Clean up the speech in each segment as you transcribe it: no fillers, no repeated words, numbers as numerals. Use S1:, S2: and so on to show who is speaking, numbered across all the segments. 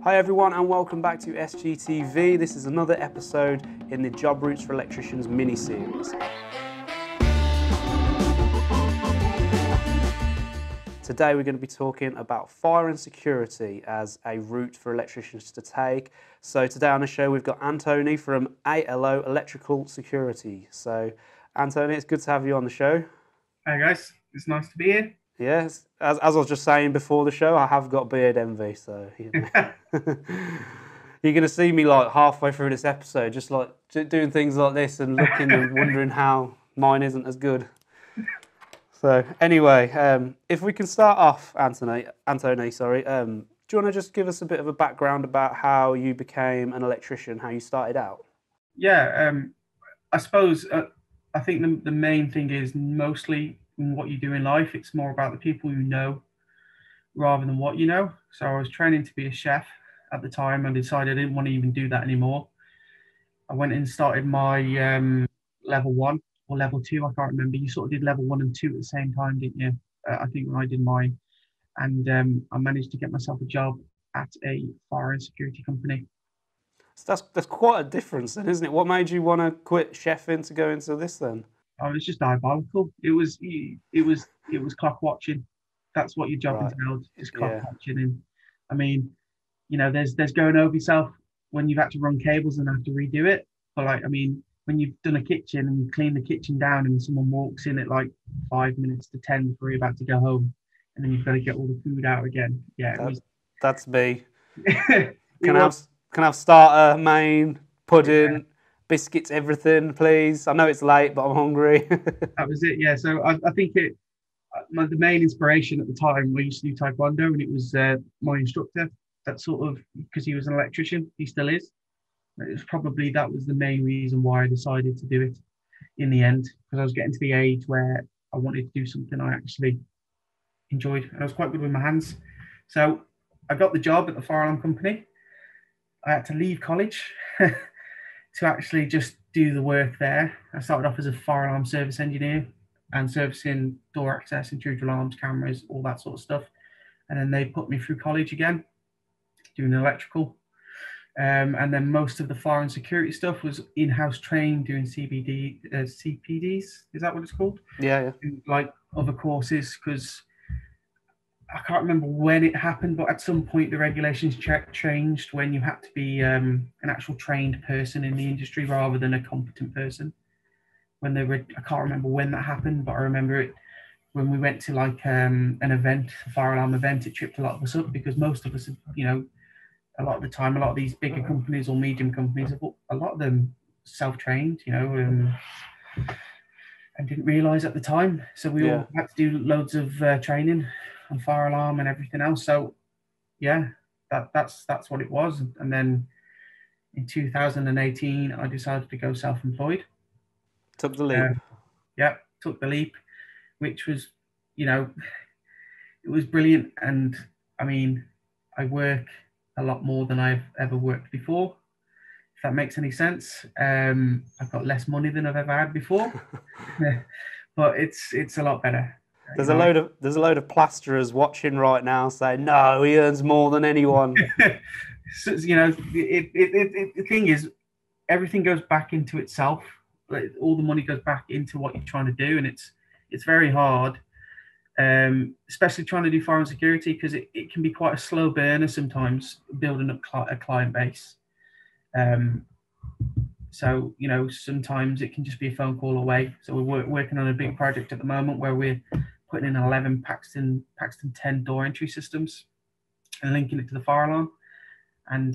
S1: Hi everyone and welcome back to SGTV. This is another episode in the Job Routes for Electricians mini-series. Today we're going to be talking about fire and security as a route for electricians to take. So today on the show we've got Antoni from ALO Electrical Security. So Antoni, it's good to have you on the show.
S2: Hi guys, it's nice to be here.
S1: Yes, as I was just saying before the show, I have got beard envy, so you know. You're going to see me like halfway through this episode, just like doing things like this and looking and wondering how mine isn't as good. So anyway, if we can start off, Antoni, do you want to just give us a bit of a background about how you became an electrician, how you started out?
S2: Yeah, I suppose I think the main thing is mostly in what you do in life. It's more about the people you know rather than what you know. So I was training to be a chef at the time and decided I didn't want to even do that anymore. I went and started my level 1 or level 2. I can't remember. You sort of did level 1 and 2 at the same time, didn't you? I think when I did mine, and I managed to get myself a job at a fire and security company.
S1: So that's quite a difference then, isn't it? What made you want to quit chefing to go into this then?
S2: Oh, it's just diabolical. It was clock watching. That's what your job
S1: Right.
S2: entailed, is clock
S1: Yeah.
S2: watching. And I mean, there's going over yourself when you've had to run cables and have to redo it. But like, I mean, when you've done a kitchen and you clean the kitchen down and someone walks in at like 5 minutes to 10 before you're about to go home, and then you've got to get all the food out again. Yeah, it was.
S1: That's me.
S2: It
S1: Can I
S2: was.
S1: have starter, main, pudding, biscuits, everything, please? I know it's late, but I'm hungry.
S2: That was it. Yeah. So I think the main inspiration at the time, we used to do taekwondo, and it was my instructor that sort of, because he was an electrician, he still is. That was the main reason why I decided to do it in the end, because I was getting to the age where I wanted to do something I actually enjoyed, and I was quite good with my hands. So I got the job at the fire alarm company. I had to leave college to actually just do the work there. I started off as a fire alarm service engineer and servicing door access, intruder alarms, cameras, all that sort of stuff. And then they put me through college again, doing electrical. And then most of the fire and security stuff was in-house trained, doing CPDs. Is that what it's called?
S1: Yeah.
S2: Like other courses, because I can't remember when it happened, but at some point the regulations changed when you had to be an actual trained person in the industry rather than a competent person. I can't remember when that happened, but I remember it when we went to like an event, a fire alarm event. It tripped a lot of us up because most of us, a lot of the time, a lot of these bigger companies or medium companies, a lot of them self-trained, and didn't realise at the time. So we all had to do loads of training on fire alarm and everything else. So yeah, that's what it was. And then in 2018, I decided to go self-employed.
S1: Took the leap.
S2: Took the leap, which was, it was brilliant. And I mean, I work a lot more than I've ever worked before, if that makes any sense. I've got less money than I've ever had before, but it's a lot better.
S1: There's a load of plasterers watching right now saying, "No, he earns more than anyone."
S2: So, the thing is, everything goes back into itself. Like, all the money goes back into what you're trying to do, and it's very hard, especially trying to do fire and security, because it can be quite a slow burner sometimes building up a client base. So sometimes it can just be a phone call away. So we're working on a big project at the moment where we're putting in 11 Paxton 10 door entry systems and linking it to the fire alarm. And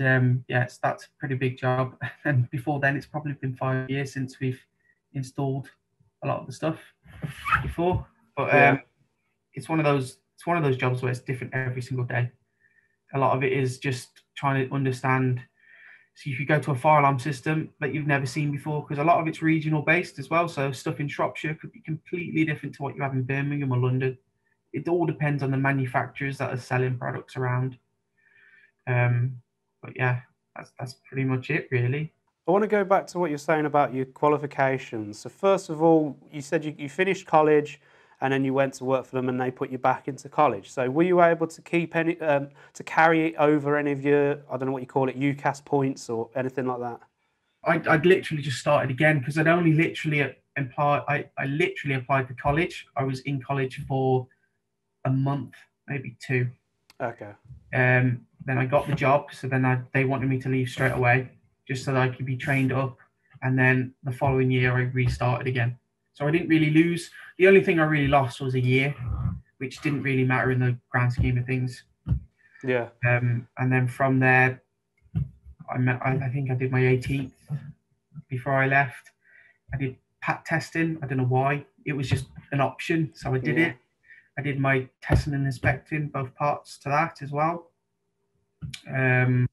S2: that's a pretty big job. And before then, it's probably been 5 years since we've installed a lot of the stuff before. But it's one of those jobs where it's different every single day. A lot of it is just trying to understand. So if you go to a fire alarm system that you've never seen before, because a lot of it's regional based as well. So stuff in Shropshire could be completely different to what you have in Birmingham or London. It all depends on the manufacturers that are selling products around. But yeah, that's pretty much it, really.
S1: I want to go back to what you're saying about your qualifications. So first of all, you said you finished college and then you went to work for them, and they put you back into college. So were you able to keep any to carry over any of your, I don't know what you call it, UCAS points or anything like that?
S2: I'd literally just started again because I'd only literally applied. I literally applied to college. I was in college for a month, maybe two.
S1: Okay.
S2: Then I got the job, so then they wanted me to leave straight away, just so that I could be trained up. And then the following year, I restarted again. So I didn't really lose. The only thing I really lost was a year, which didn't really matter in the grand scheme of things.
S1: Yeah.
S2: And then from there, I think I did my 18th before I left. I did PAT testing. I don't know why. It was just an option, so I did it. I did my testing and inspecting, both parts to that as well. I'm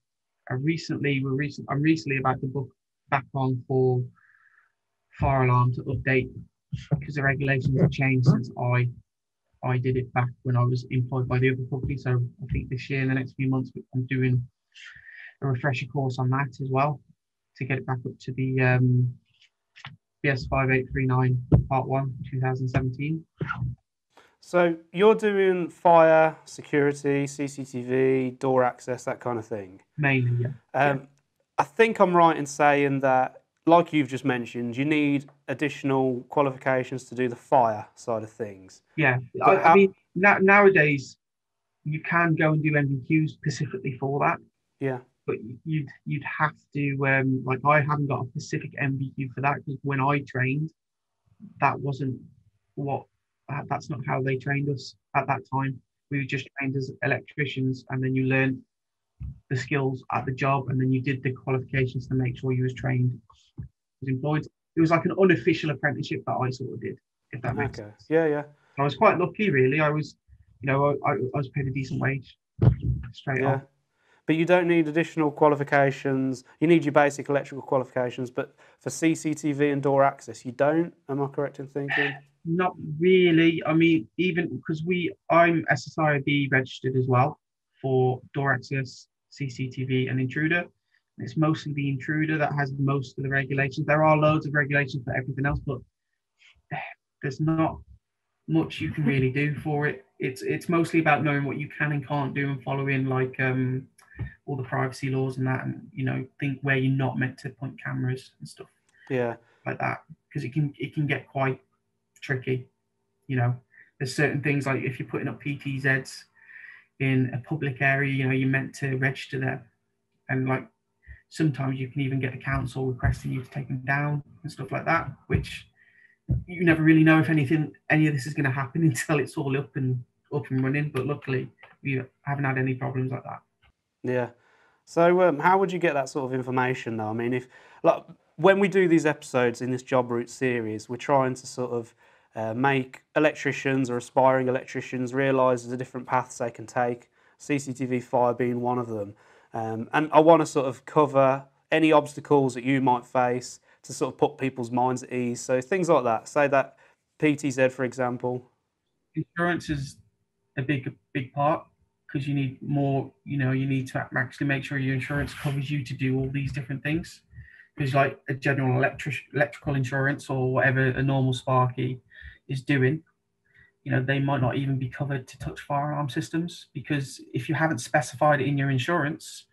S2: recently about to book back on for fire alarm to update because the regulations have changed since I did it back when I was employed by the other company. So I think this year, in the next few months, I'm doing a refresher course on that as well to get it back up to the BS 5839 Part 1 2017.
S1: So you're doing fire, security, CCTV, door access, that kind of thing?
S2: Mainly, yeah.
S1: I think I'm right in saying that, like you've just mentioned, you need additional qualifications to do the fire side of things.
S2: Yeah, I mean, nowadays, you can go and do MVQs specifically for that.
S1: Yeah.
S2: But you'd have to, like, I haven't got a specific MVQ for that because when I trained, that wasn't that's not how they trained us at that time. We were just trained as electricians, and then you learned the skills at the job, and then you did the qualifications to make sure you was trained, was employed. It was like an unofficial apprenticeship that I sort of did, if that makes sense.
S1: Yeah.
S2: I was quite lucky, really. I was, I was paid a decent wage straight off.
S1: But you don't need additional qualifications. You need your basic electrical qualifications, but for CCTV and door access, you don't. Am I correct in thinking?
S2: Not really. I mean, even because I'm SSIB registered as well for door access, CCTV, and intruder. It's mostly the intruder that has most of the regulations. There are loads of regulations for everything else, but there's not much you can really do for it. It's mostly about knowing what you can and can't do and following like all the privacy laws and that, and think where you're not meant to point cameras and stuff.
S1: Yeah,
S2: like that, because it can get quite tricky. There's certain things like if you're putting up PTZs in a public area, you're meant to register them, and like sometimes you can even get the council requesting you to take them down and stuff like that, which you never really know if any of this is going to happen until it's all up and running. But luckily, we haven't had any problems like that.
S1: Yeah. So how would you get that sort of information though? I mean, when we do these episodes in this Job Route series, we're trying to sort of make electricians or aspiring electricians realise the different paths they can take, CCTV fire being one of them. And I want to sort of cover any obstacles that you might face to sort of put people's minds at ease. So things like that. Say that PTZ, for example.
S2: Insurance is a big part because you need more, you need to actually make sure your insurance covers you to do all these different things. Because like a general electrical insurance or whatever a normal Sparky is doing, they might not even be covered to touch fire alarm systems, because if you haven't specified it in your insurance,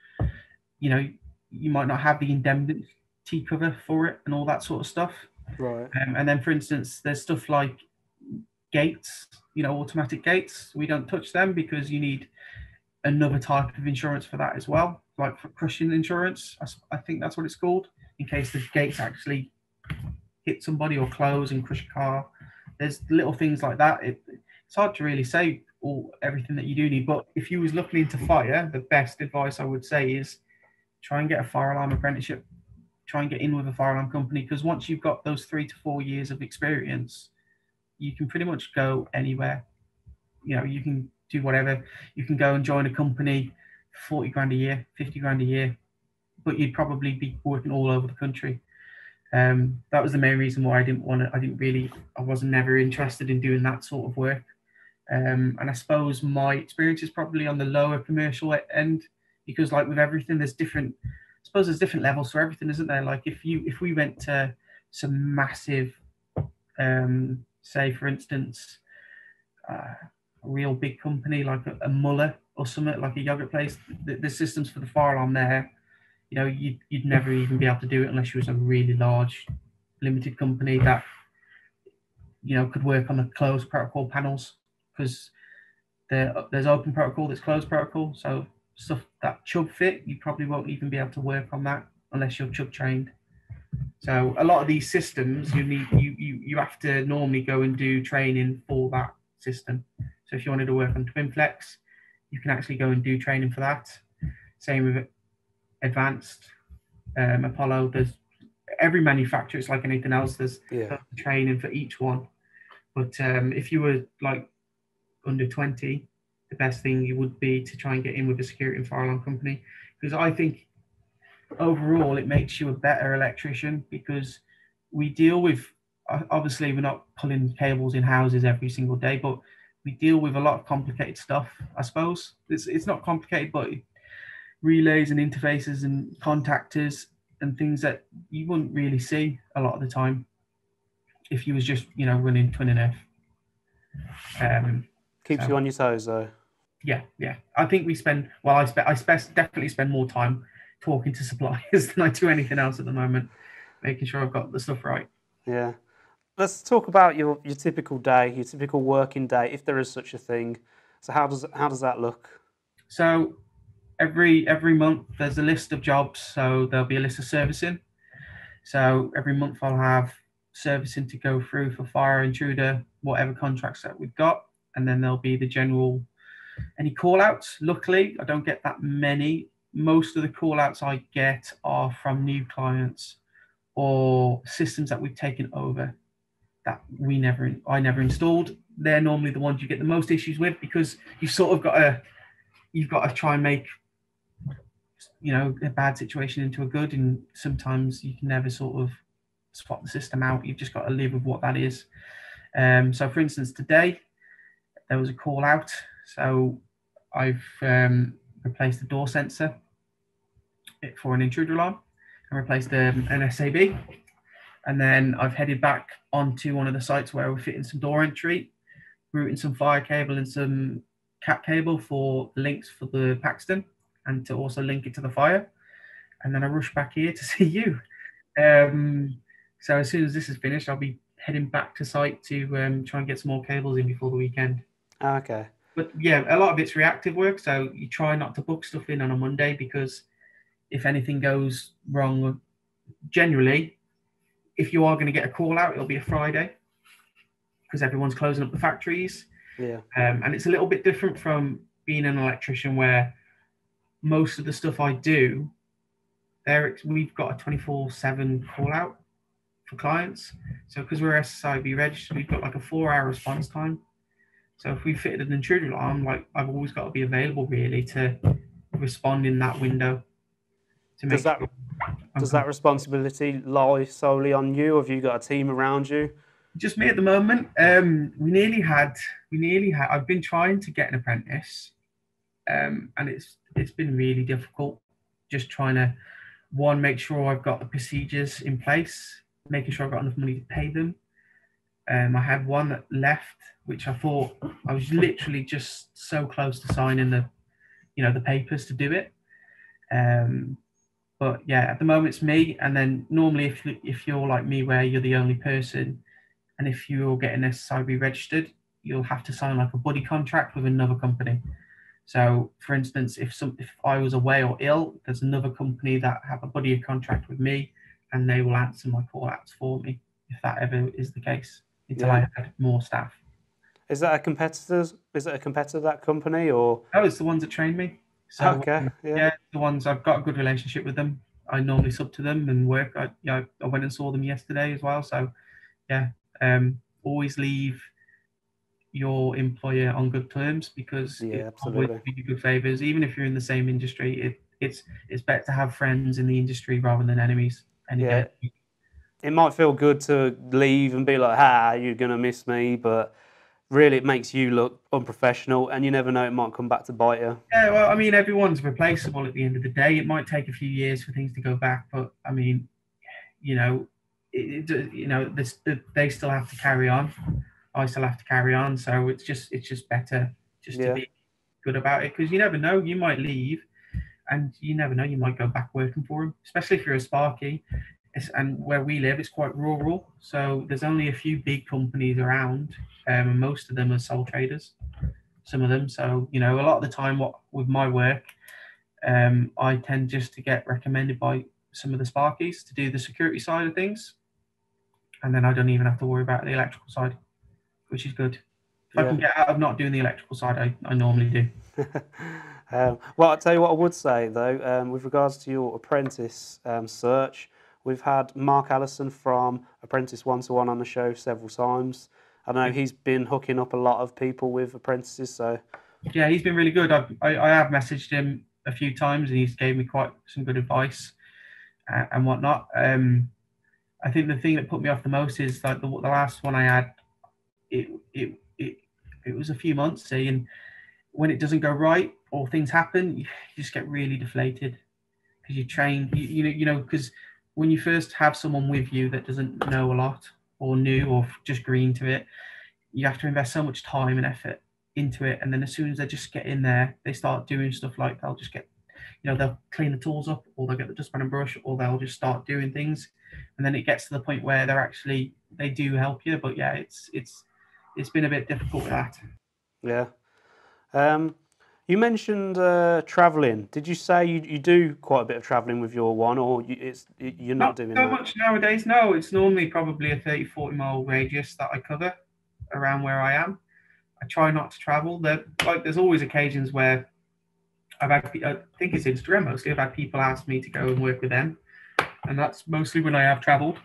S2: you might not have the indemnity cover for it and all that sort of stuff.
S1: Right.
S2: And then, for instance, there's stuff like gates, automatic gates. We don't touch them because you need another type of insurance for that as well, like for crushing insurance. I think that's what it's called, in case the gates actually hit somebody or close and crush a car. There's little things like that. It's hard to really say everything that you do need, but if you was looking into fire, the best advice I would say is try and get a fire alarm apprenticeship. Try and get in with a fire alarm company, because once you've got those 3 to 4 years of experience, you can pretty much go anywhere. You can do whatever. You can go and join a company, 40 grand a year, 50 grand a year, but you'd probably be working all over the country. That was the main reason why I was never interested in doing that sort of work. And I suppose my experience is probably on the lower commercial end, because like with everything, there's different levels for everything, isn't there? Like if we went to some massive, say for instance, a real big company like a Muller or something, like a yogurt place, the systems for the fire alarm there, you'd never even be able to do it unless you was a really large limited company that could work on the closed protocol panels, because there's open protocol, there's closed protocol. So stuff that chub fit, you probably won't even be able to work on that unless you're chub trained. So a lot of these systems, you have to normally go and do training for that system. So if you wanted to work on Twin Flex, you can actually go and do training for that. Same with Advanced, Apollo. There's every manufacturer, it's like anything else. There's training for each one. But if you were like under 20, the best thing you would be to try and get in with a security and fire alarm company, because I think overall it makes you a better electrician, because we deal with, obviously we're not pulling cables in houses every single day, but we deal with a lot of complicated stuff. I suppose it's not complicated, but relays and interfaces and contactors and things that you wouldn't really see a lot of the time if you was just running Twin and F.
S1: Keeps you on your toes though.
S2: Yeah. I think we spend, definitely spend more time talking to suppliers than I do anything else at the moment, making sure I've got the stuff right.
S1: Yeah. Let's talk about your typical day, your typical working day, if there is such a thing. So how does that look?
S2: So every month there's a list of jobs. So there'll be a list of servicing. So every month I'll have servicing to go through for fire, intruder, whatever contracts that we've got. And then there'll be the general, any call outs. Luckily, I don't get that many. Most of the call outs I get are from new clients or systems that we've taken over that I never installed. They're normally the ones you get the most issues with, because you've got to try and make a bad situation into a good, and sometimes you can never sort of swap the system out. You've just got to live with what that is. So for instance, today there was a call out. So I've replaced the door sensor for an intruder alarm and replaced an SAB. And then I've headed back onto one of the sites where we're fitting some door entry, routing some fire cable and some cat cable for links for the Paxton, and to also link it to the fire. And then I rush back here to see you. So as soon as this is finished, I'll be heading back to site to try and get some more cables in before the weekend.
S1: Okay.
S2: But yeah, a lot of it's reactive work. So you try not to book stuff in on a Monday, because if anything goes wrong, generally, if you are going to get a call out, it'll be a Friday, because everyone's closing up the factories.
S1: Yeah.
S2: And it's a little bit different from being an electrician, where most of the stuff I do, we've got a 24/7 call out for clients. So because we're SSIB registered, we've got like a 4-hour response time. So if we fitted an intruder alarm, like I've always got to be available really to respond in that window.
S1: Does that responsibility lie solely on you, or have you got a team around you?
S2: Just me at the moment. We nearly had. I've been trying to get an apprentice, and it's been really difficult. Just trying to, one, make sure I've got the procedures in place, making sure I've got enough money to pay them. I had one that left, which I thought I was literally just so close to signing the papers to do it. But yeah, at the moment it's me. And then normally if you're like me, where you're the only person, and if you're getting SSIB registered, you'll have to sign like a buddy contract with another company. So for instance, if I was away or ill, there's another company that have a buddy contract with me, and they will answer my call outs for me, if that ever is the case, until I have more staff.
S1: Is that a competitor, that company, or?
S2: Oh, it's the ones that train me. So,
S1: okay.
S2: Yeah, the ones, I've got a good relationship with them. I normally sub to them and work. I went and saw them yesterday as well. So yeah, always leave your employer on good terms, because it always do you good favors. Even if you're in the same industry, it's better to have friends in the industry rather than enemies.
S1: It might feel good to leave and be like, you're gonna miss me, but really it makes you look unprofessional, and you never know, it might come back to bite you.
S2: Yeah, well, I mean, everyone's replaceable at the end of the day. It might take a few years for things to go back, but I mean, they still have to carry on. I still have to carry on. So it's just better just to
S1: Yeah.
S2: be good about it, because you never know, you might leave, and you never know, you might go back working for them, especially if you're a Sparky. And where we live, it's quite rural, so there's only a few big companies around, and most of them are sole traders, some of them. So, a lot of the time, with my work, I tend just to get recommended by some of the Sparkies to do the security side of things, and then I don't even have to worry about the electrical side, which is good. If I
S1: Yeah.
S2: can get out of not doing the electrical side, I normally do.
S1: Well, I'll tell you what I would say though, with regards to your apprentice search, we've had Mark Allison from Apprentice 1-to-1 on the show several times. I know he's been hooking up a lot of people with apprentices, so
S2: Yeah, he's been really good. I have messaged him a few times, and he's gave me quite some good advice and whatnot. I think the thing that put me off the most is like the last one I had. It was a few months, see, and when it doesn't go right or things happen, you just get really deflated, because you train, because when you first have someone with you that doesn't know a lot, or new, or just green to it, you have to invest so much time and effort into it, and then as soon as they just get in there, they start doing stuff like they'll just get, they'll clean the tools up, or they'll get the dustpan and brush, or they'll just start doing things, and then it gets to the point where they do help you. But yeah, it's been a bit difficult with that.
S1: yeah. You mentioned travelling. Did you say you do quite a bit of travelling with your one, or you're not doing
S2: so
S1: that?
S2: much nowadays. No, it's normally probably a 30-40 mile radius that I cover around where I am. I try not to travel. There's always occasions where I think it's Instagram mostly, I've had people ask me to go and work with them, and that's mostly when I have travelled.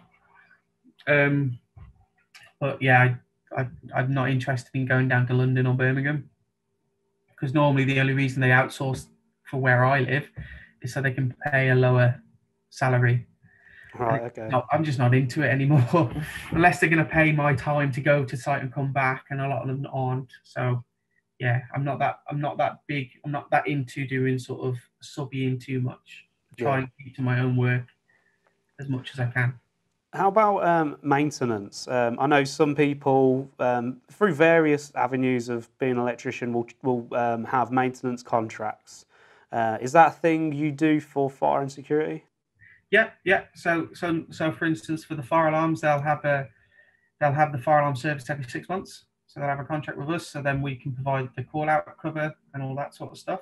S2: But yeah, I'm not interested in going down to London or Birmingham, because normally the only reason they outsource for where I live is so they can pay a lower salary.
S1: Right. Okay.
S2: No, I'm just not into it anymore, unless they're going to pay my time to go to site and come back, and a lot of them aren't. So yeah, I'm not that big. I'm not that into doing sort of subbing too much. I try and keep to my own work as much as I can.
S1: How about maintenance? I know some people, through various avenues of being an electrician, will have maintenance contracts. Is that a thing you do for fire and security?
S2: Yeah. So for instance, for the fire alarms, they'll have the fire alarm service every 6 months. So they'll have a contract with us, so then we can provide the call out cover and all that sort of stuff.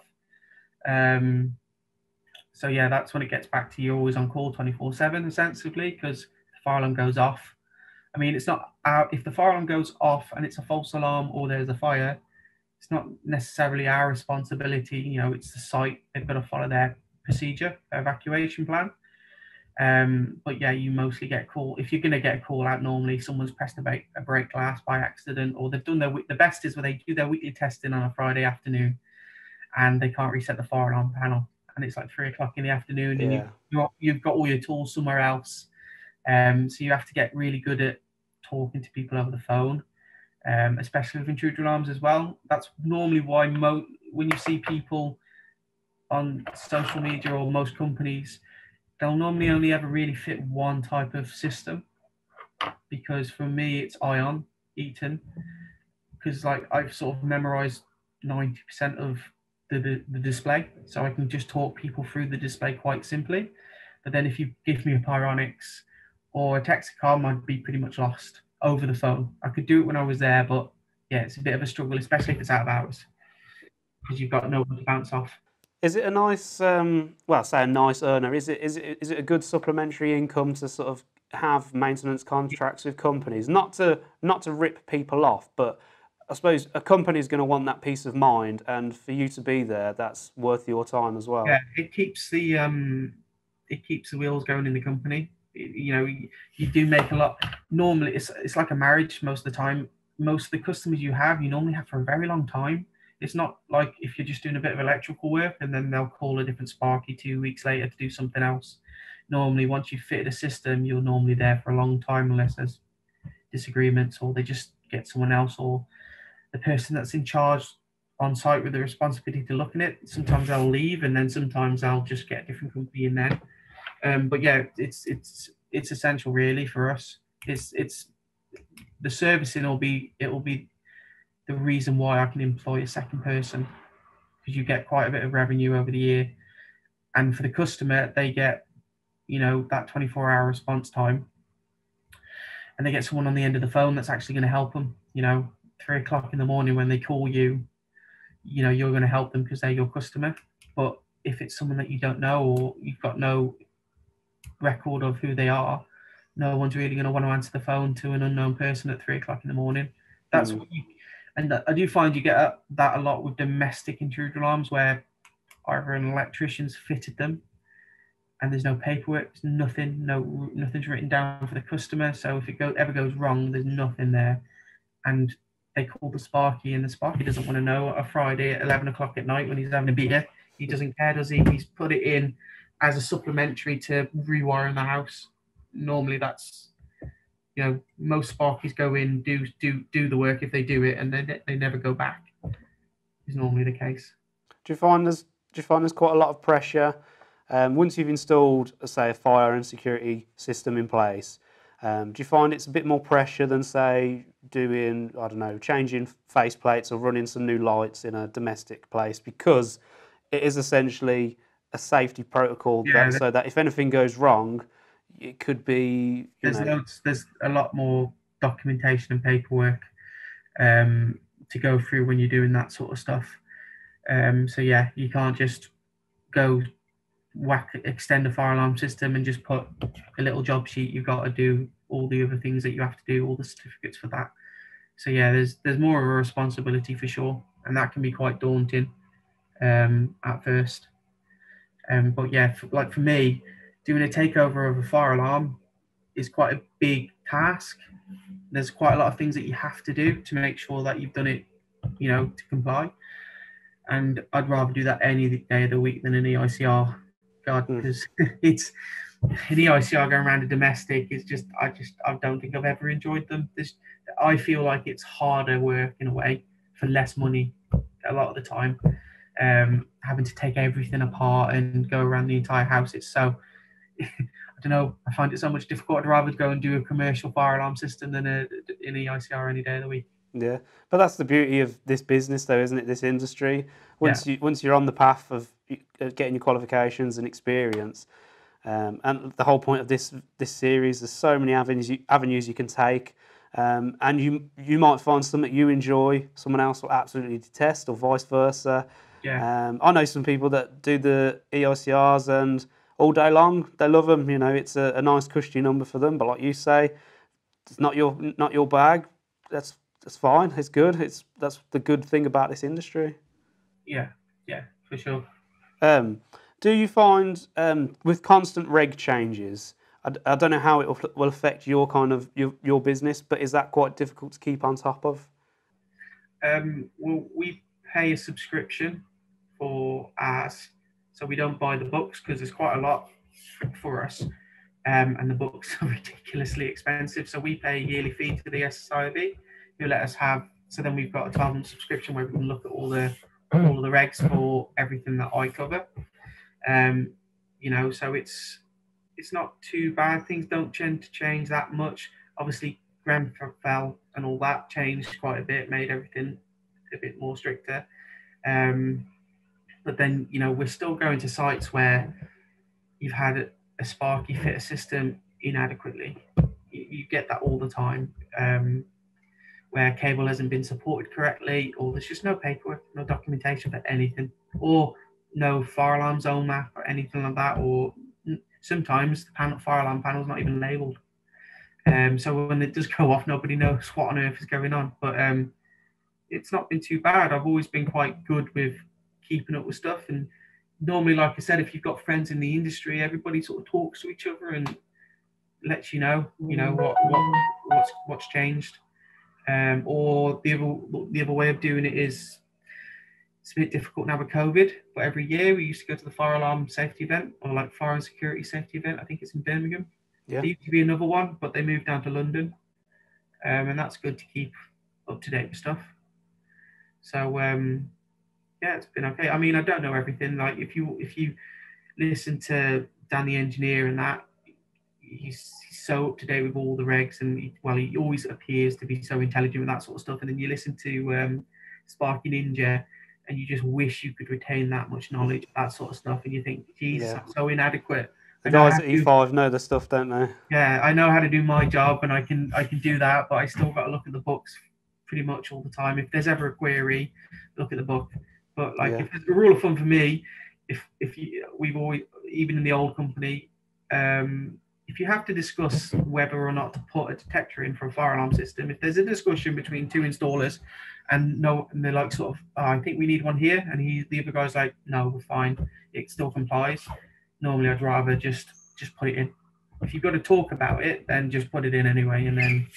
S2: So yeah, that's when it gets back to you always on call 24/7, essentially, because the fire alarm goes off. I mean, it's not if the fire alarm goes off and it's a false alarm or there's a fire, it's not necessarily our responsibility. It's the site. They've got to follow their procedure, their evacuation plan. But yeah, you mostly get a call. If you're going to get a call out, normally someone's pressed a break glass by accident, or they've done the best is where they do their weekly testing on a Friday afternoon, and they can't reset the fire alarm panel, and it's like 3 o'clock in the afternoon, and you've got all your tools somewhere else. So you have to get really good at talking to people over the phone, especially with intruder alarms as well. That's normally why when you see people on social media or most companies, they'll normally only ever really fit one type of system, because for me it's Ion Eaton, because like I've sort of memorized 90% of the display, so I can just talk people through the display quite simply. But then if you give me a Pyronics or a Texacom, I'd be pretty much lost over the phone. I could do it when I was there, but yeah, it's a bit of a struggle, especially if it's out of hours, because you've got no one to bounce off.
S1: Is it a nice, well, say a nice earner? Is it a good supplementary income to sort of have maintenance contracts with companies? Not to rip people off, but I suppose a company is going to want that peace of mind, and for you to be there, that's worth your time as well.
S2: Yeah, it keeps the wheels going in the company. You do make a lot. Normally, it's like a marriage. Most of the time, most of the customers you normally have for a very long time. It's not like if you're just doing a bit of electrical work and then they'll call a different Sparky 2 weeks later to do something else. Normally, once you've fitted a system, you're normally there for a long time, unless there's disagreements or they just get someone else, or the person that's in charge on site with the responsibility to look at it. Sometimes they'll leave, and then sometimes I'll just get a different company in there. But yeah, it's essential really for us. It's the servicing will be the reason why I can employ a second person, because you get quite a bit of revenue over the year, and for the customer they get that 24-hour response time, and they get someone on the end of the phone that's actually going to help them. 3 o'clock in the morning when they call you, you're going to help them because they're your customer. But if it's someone that you don't know or you've got no record of who they are, no one's really going to want to answer the phone to an unknown person at 3 o'clock in the morning. That's what and I do find you get that a lot with domestic intruder alarms, where either an electrician's fitted them and there's no paperwork, nothing's written down for the customer. So if it ever goes wrong, there's nothing there, and they call the Sparky, and the Sparky doesn't want to know a Friday at 11 o'clock at night when he's having a beer. He doesn't care, does he? He's put it in as a supplementary to rewiring the house. Normally that's, most Sparkies go in, do the work if they do it, and then they never go back, is normally the case.
S1: Do you find there's quite a lot of pressure once you've installed, say, a fire and security system in place? Do you find it's a bit more pressure than, say, doing, I don't know, changing faceplates or running some new lights in a domestic place, because it is essentially a safety protocol so that if anything goes wrong, it could be.
S2: There's a lot more documentation and paperwork to go through when you're doing that sort of stuff. So yeah, you can't just go extend a fire alarm system and just put a little job sheet. You've got to do all the other things that you have to do, all the certificates for that. So yeah, there's more of a responsibility for sure, and that can be quite daunting at first. But yeah, for me, doing a takeover of a fire alarm is quite a big task. There's quite a lot of things that you have to do to make sure that you've done it, to comply. And I'd rather do that any day of the week than an EICR. God, because it's an EICR going around a domestic is just I don't think I've ever enjoyed them. I feel like it's harder work in a way for less money a lot of the time. Having to take everything apart and go around the entire house, it's so I don't know. I find it so much difficult. I'd rather go and do a commercial fire alarm system than an EICR any day of the week.
S1: Yeah, but that's the beauty of this business, though, isn't it? This industry. Once you're on the path of getting your qualifications and experience, and the whole point of this series, there's so many avenues you can take, and you might find something you enjoy, someone else will absolutely detest, or vice versa.
S2: Yeah.
S1: I know some people that do the EICRs and all day long they love them. It's a nice cushy number for them. But like you say, it's not your bag. That's fine. It's good. That's the good thing about this industry.
S2: Yeah, for sure.
S1: Do you find with constant reg changes, I don't know how it will affect your kind of your business, but is that quite difficult to keep on top of?
S2: Well, we pay a subscription for ours, so we don't buy the books because there's quite a lot for us, and the books are ridiculously expensive. So we pay a yearly fee to the SSIB, who let us have. So then we've got a 12-month subscription where we can look at all the regs for everything that I cover. So it's not too bad. Things don't tend to change that much. Obviously, Grenfell and all that changed quite a bit, made everything a bit more stricter. But then, we're still going to sites where you've had a Sparky fit a system inadequately. You get that all the time, where cable hasn't been supported correctly, or there's just no paperwork, no documentation for anything, or no fire alarm zone map or anything like that, or sometimes the fire alarm panel's not even labelled. So when it does go off, nobody knows what on earth is going on. But it's not been too bad. I've always been quite good with keeping up with stuff. And normally, like I said, if you've got friends in the industry, everybody sort of talks to each other and lets you know what's changed. Or the other way of doing it is, it's a bit difficult now with COVID, but every year we used to go to the fire alarm safety event, or like fire and security safety event. I think it's in Birmingham.
S1: Yeah.
S2: There used to be another one, but they moved down to London, and that's good to keep up to date with stuff. So it's been okay. I mean, I don't know everything. Like if you listen to Dan the engineer and that, he's so up to date with all the regs, and he always appears to be so intelligent with that sort of stuff. And then you listen to Sparky Ninja, and you just wish you could retain that much knowledge, that sort of stuff, and you think, Jesus,
S1: Yeah.
S2: I'm so inadequate.
S1: The guys at E5 know the stuff, don't they?
S2: Yeah, I know how to do my job, and I can do that, but I still got to look at the books pretty much all the time. If there's ever a query, look at the book. But like, if there's a rule of thumb for me, we've always, even in the old company, if you have to discuss whether or not to put a detector in for a fire alarm system, if there's a discussion between two installers, and they're like sort of, I think we need one here, and the other guy's like, no, we're fine, it still complies. Normally, I'd rather just put it in. If you've got to talk about it, then just put it in anyway, and then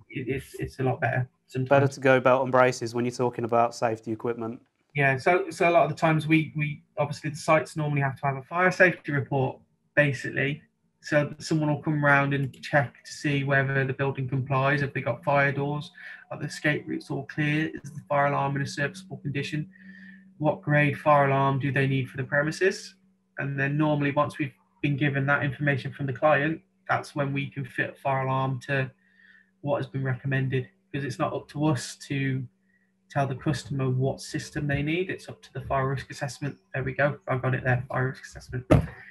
S2: it's a lot better. Sometimes.
S1: Better to go belt and braces when you're talking about safety equipment.
S2: Yeah, so a lot of the times we obviously, the sites normally have to have a fire safety report, basically. So someone will come around and check to see whether the building complies, if they got fire doors, are the escape routes all clear, is the fire alarm in a serviceable condition, what grade fire alarm do they need for the premises, and then normally once we've been given that information from the client, that's when we can fit a fire alarm to what has been recommended, because it's not up to us to tell the customer what system they need. It's up to the fire risk assessment. There we go. I've got it there, fire risk assessment.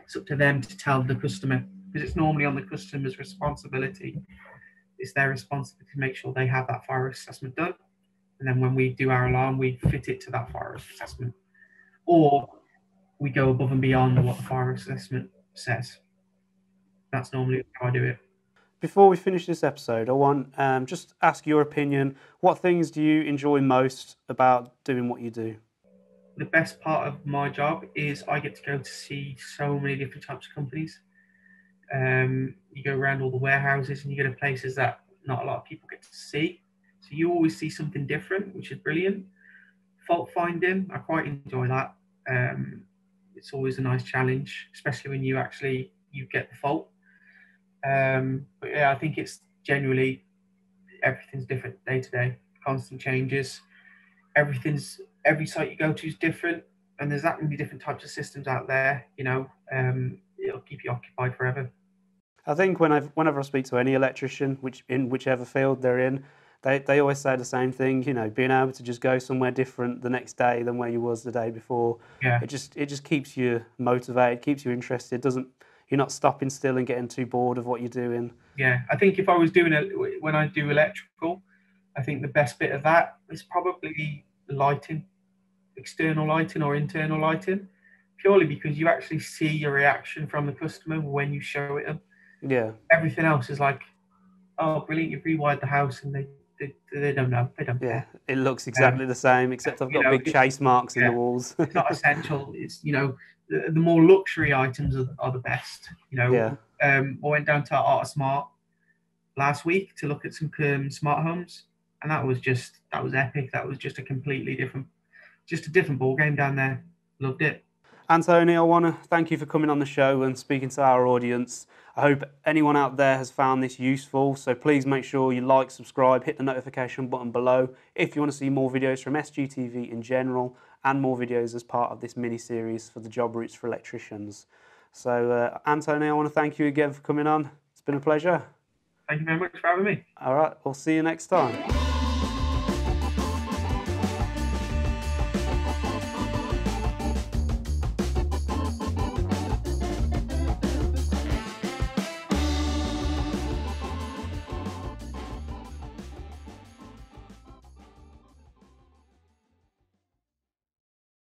S2: It's up to them to tell the customer, because it's normally on the customer's responsibility. It's their responsibility to make sure they have that fire risk assessment done. And then when we do our alarm, we fit it to that fire risk assessment. Or we go above and beyond what the fire risk assessment says. That's normally how I do it.
S1: Before we finish this episode, I want just ask your opinion. What things do you enjoy most about doing what you do?
S2: The best part of my job is I get to go to see so many different types of companies. You go around all the warehouses and you go to places that not a lot of people get to see. So you always see something different, which is brilliant. Fault finding, I quite enjoy that. It's always a nice challenge, especially when you get the fault. But yeah, I think it's generally everything's different day to day, constant changes. Every site you go to is different, and there's that many different types of systems out there. It'll keep you occupied forever.
S1: I think whenever I speak to any electrician, whichever field they're in, they always say the same thing. Being able to just go somewhere different the next day than where you was the day before.
S2: Yeah.
S1: It just keeps you motivated, keeps you interested. You're not stopping still and getting too bored of what you're doing.
S2: Yeah, I think if I was doing it when I do electrical, I think the best bit of that is probably lighting, external lighting or internal lighting, purely because you actually see your reaction from the customer when you show it them.
S1: Yeah.
S2: Everything else is like, oh, brilliant, you've rewired the house, and they don't know, they don't care.
S1: It looks exactly the same, except I've got big chase marks in the walls.
S2: It's not essential. It's the more luxury items are the best. I went down to Art Smart last week to look at some smart homes, and that was epic. That was just a completely different ball game down there. Loved it.
S1: Antoni, I want to thank you for coming on the show and speaking to our audience. I hope anyone out there has found this useful, so please make sure you like, subscribe, hit the notification button below if you want to see more videos from SGTV in general and more videos as part of this mini-series for the job Routes for Electricians. So, Antoni, I want to thank you again for coming on. It's been a pleasure.
S2: Thank you very much for having me.
S1: All right, we'll see you next time.